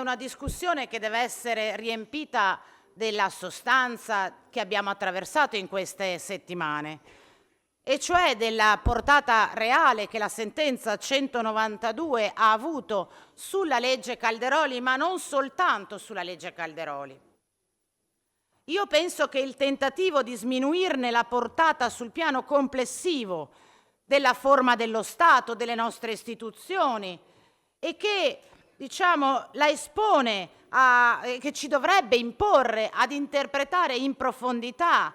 una discussione che deve essere riempita della sostanza che abbiamo attraversato in queste settimane, e cioè della portata reale che la sentenza 192 ha avuto sulla legge Calderoli, ma non soltanto sulla legge Calderoli. Io penso che il tentativo di sminuirne la portata sul piano complessivo della forma dello Stato, delle nostre istituzioni, e che la espone che ci dovrebbe imporre ad interpretare in profondità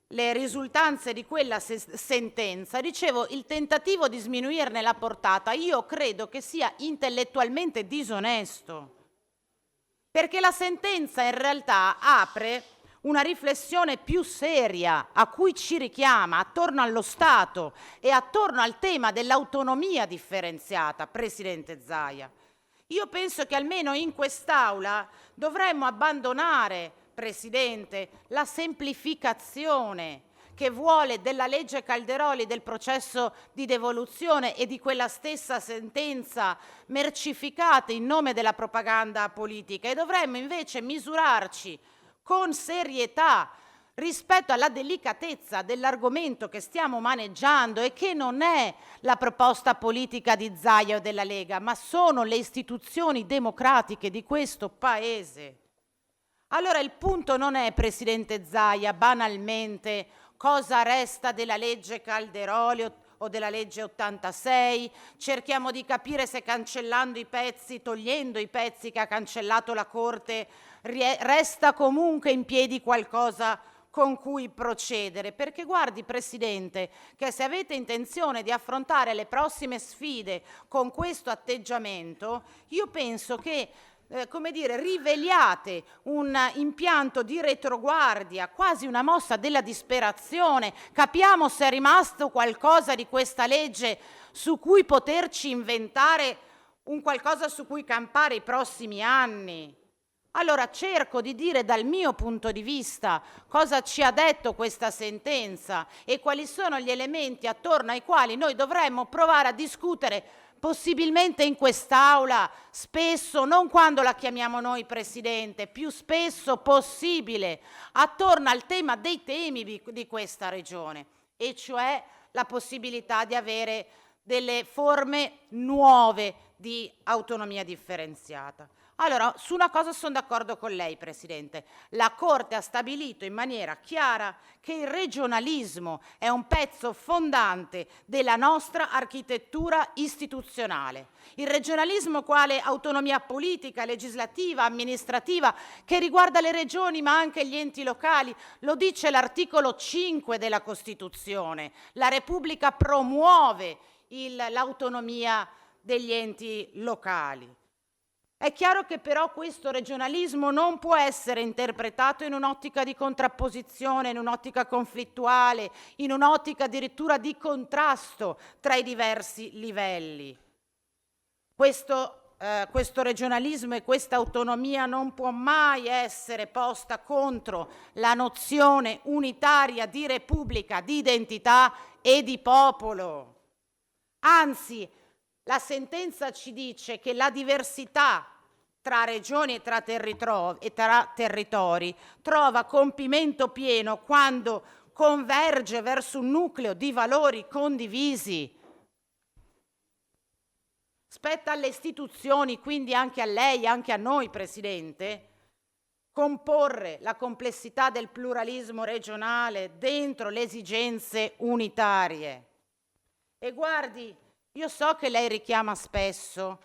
le risultanze di quella sentenza, dicevo, il tentativo di sminuirne la portata, io credo che sia intellettualmente disonesto, perché la sentenza in realtà apre una riflessione più seria a cui ci richiama attorno allo Stato e attorno al tema dell'autonomia differenziata, Presidente Zaia. Io penso che almeno in quest'Aula dovremmo abbandonare, Presidente, la semplificazione che vuole della legge Calderoli, del processo di devoluzione e di quella stessa sentenza mercificate in nome della propaganda politica, e dovremmo invece misurarci con serietà rispetto alla delicatezza dell'argomento che stiamo maneggiando, e che non è la proposta politica di Zaia o della Lega, ma sono le istituzioni democratiche di questo Paese. Allora il punto non è, Presidente Zaia, banalmente cosa resta della legge Calderoli o della legge 86, cerchiamo di capire se cancellando i pezzi, togliendo i pezzi che ha cancellato la Corte, resta comunque in piedi qualcosa con cui procedere, perché guardi, Presidente, che se avete intenzione di affrontare le prossime sfide con questo atteggiamento, io penso che riveliate un impianto di retroguardia, quasi una mossa della disperazione. Capiamo se è rimasto qualcosa di questa legge su cui poterci inventare un qualcosa su cui campare i prossimi anni. Allora cerco di dire dal mio punto di vista cosa ci ha detto questa sentenza e quali sono gli elementi attorno ai quali noi dovremmo provare a discutere, possibilmente in quest'Aula, spesso, non quando la chiamiamo noi Presidente, più spesso possibile, attorno al tema dei temi di questa regione, e cioè la possibilità di avere delle forme nuove di autonomia differenziata. Allora, su una cosa sono d'accordo con lei, Presidente. La Corte ha stabilito in maniera chiara che il regionalismo è un pezzo fondante della nostra architettura istituzionale. Il regionalismo quale autonomia politica, legislativa, amministrativa, che riguarda le regioni ma anche gli enti locali, lo dice l'articolo 5 della Costituzione. La Repubblica promuove l'autonomia degli enti locali. È chiaro che però questo regionalismo non può essere interpretato in un'ottica di contrapposizione, in un'ottica conflittuale, in un'ottica addirittura di contrasto tra i diversi livelli. Questo regionalismo e questa autonomia non può mai essere posta contro la nozione unitaria di repubblica, di identità e di popolo. Anzi, la sentenza ci dice che la diversità tra regioni e tra territori trova compimento pieno quando converge verso un nucleo di valori condivisi. Spetta alle istituzioni, quindi anche a lei, anche a noi, Presidente, comporre la complessità del pluralismo regionale dentro le esigenze unitarie. E guardi, io so che lei richiama spesso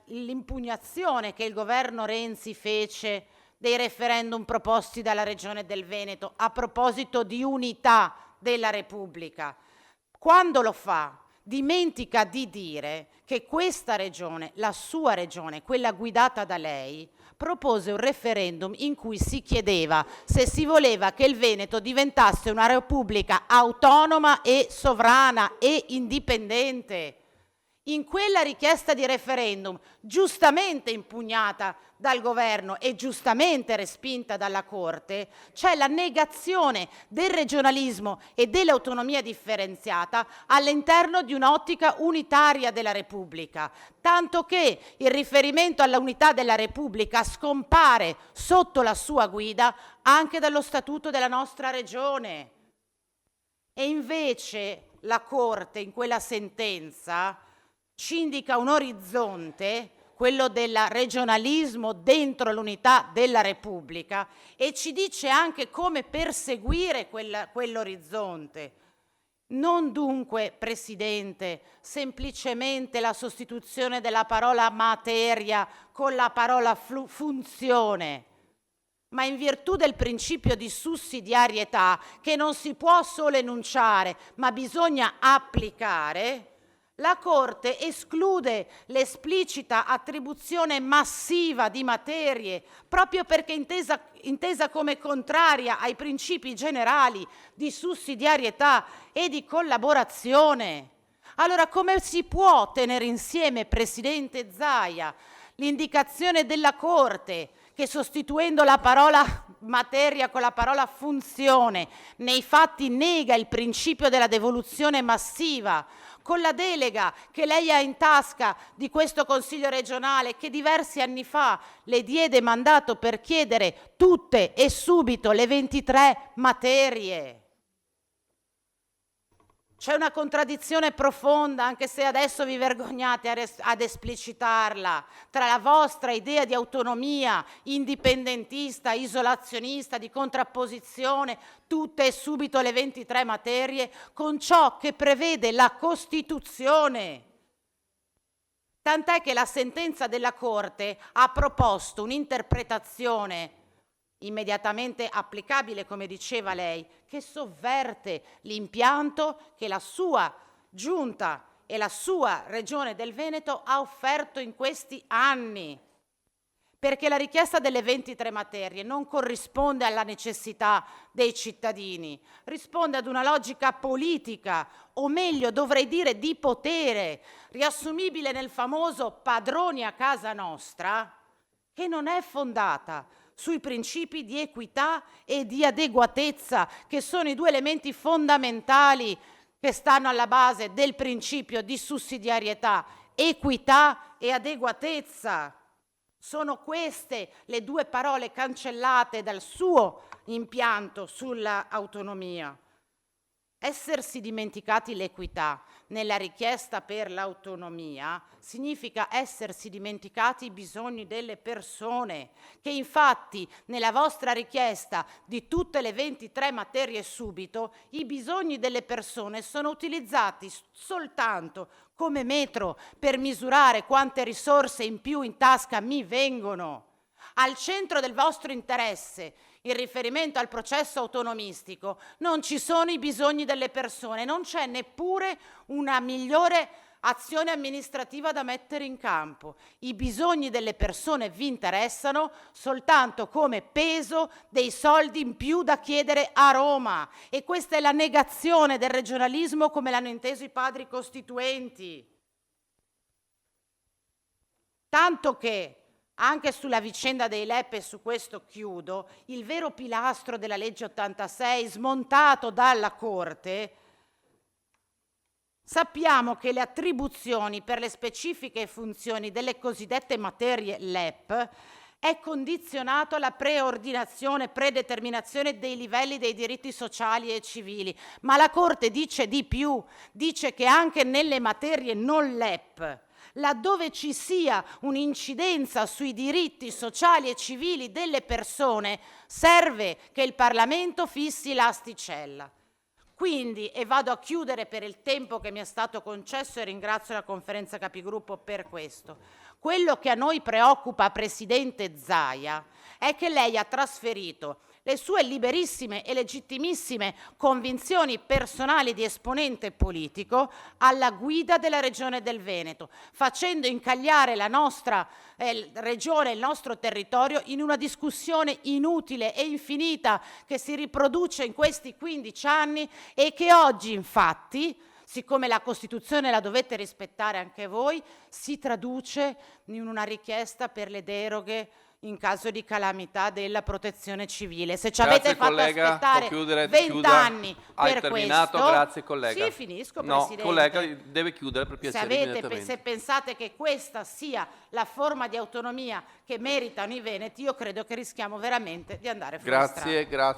l'impugnazione che il governo Renzi fece dei referendum proposti dalla Regione del Veneto a proposito di unità della Repubblica. Quando lo fa, dimentica di dire che questa regione, la sua regione, quella guidata da lei, propose un referendum in cui si chiedeva se si voleva che il Veneto diventasse una repubblica autonoma e sovrana e indipendente. In quella richiesta di referendum, giustamente impugnata dal governo e giustamente respinta dalla Corte, c'è la negazione del regionalismo e dell'autonomia differenziata all'interno di un'ottica unitaria della Repubblica, tanto che il riferimento alla unità della Repubblica scompare sotto la sua guida anche dallo statuto della nostra regione. E invece la Corte in quella sentenza ci indica un orizzonte, quello del regionalismo dentro l'unità della Repubblica, e ci dice anche come perseguire quell'orizzonte. Non dunque, Presidente, semplicemente la sostituzione della parola materia con la parola funzione, ma in virtù del principio di sussidiarietà che non si può solo enunciare, ma bisogna applicare. La Corte esclude l'esplicita attribuzione massiva di materie, proprio perché intesa come contraria ai principi generali di sussidiarietà e di collaborazione. Allora, come si può tenere insieme, Presidente Zaia, l'indicazione della Corte che sostituendo la parola materia con la parola funzione nei fatti nega il principio della devoluzione massiva, con la delega che lei ha in tasca di questo Consiglio regionale che diversi anni fa le diede mandato per chiedere tutte e subito le 23 materie? C'è una contraddizione profonda, anche se adesso vi vergognate ad esplicitarla, tra la vostra idea di autonomia indipendentista, isolazionista, di contrapposizione, tutte e subito le 23 materie, con ciò che prevede la Costituzione. Tant'è che la sentenza della Corte ha proposto un'interpretazione immediatamente applicabile, come diceva lei, che sovverte l'impianto che la sua giunta e la sua regione del Veneto ha offerto in questi anni. Perché la richiesta delle 23 materie non corrisponde alla necessità dei cittadini, risponde ad una logica politica, o meglio dovrei dire di potere, riassumibile nel famoso padroni a casa nostra, che non è fondata sui principi di equità e di adeguatezza, che sono i due elementi fondamentali che stanno alla base del principio di sussidiarietà, equità e adeguatezza. Sono queste le due parole cancellate dal suo impianto sull'autonomia. Essersi dimenticati l'equità nella richiesta per l'autonomia significa essersi dimenticati i bisogni delle persone, che infatti nella vostra richiesta di tutte le 23 materie subito, i bisogni delle persone sono utilizzati soltanto come metro per misurare quante risorse in più in tasca mi vengono. Al centro del vostro interesse, in riferimento al processo autonomistico, non ci sono i bisogni delle persone, non c'è neppure una migliore azione amministrativa da mettere in campo. I bisogni delle persone vi interessano soltanto come peso dei soldi in più da chiedere a Roma, e questa è la negazione del regionalismo come l'hanno inteso i padri costituenti. Tanto che anche sulla vicenda dei LEP, e su questo chiudo, il vero pilastro della legge 86 smontato dalla Corte, sappiamo che le attribuzioni per le specifiche funzioni delle cosiddette materie LEP è condizionato alla predeterminazione dei livelli dei diritti sociali e civili, ma la Corte dice di più, dice che anche nelle materie non LEP, laddove ci sia un'incidenza sui diritti sociali e civili delle persone, serve che il Parlamento fissi l'asticella. Quindi, e vado a chiudere per il tempo che mi è stato concesso e ringrazio la Conferenza Capigruppo per questo, quello che a noi preoccupa, Presidente Zaia, è che lei ha trasferito le sue liberissime e legittimissime convinzioni personali di esponente politico alla guida della Regione del Veneto, facendo incagliare la nostra regione, il nostro territorio, in una discussione inutile e infinita che si riproduce in questi 15 anni e che oggi, infatti, siccome la Costituzione la dovete rispettare anche voi, si traduce in una richiesta per le deroghe in caso di calamità della protezione civile. Se ci avete fatto collega, aspettare può chiudere, 20 chiuda. anni Hai per terminato, questo... grazie collega. Sì, finisco, No, Presidente. collega, deve chiudere per piacere immediatamente. Se pensate che questa sia la forma di autonomia che meritano i veneti, io credo che rischiamo veramente di andare fuori strada. Grazie, grazie.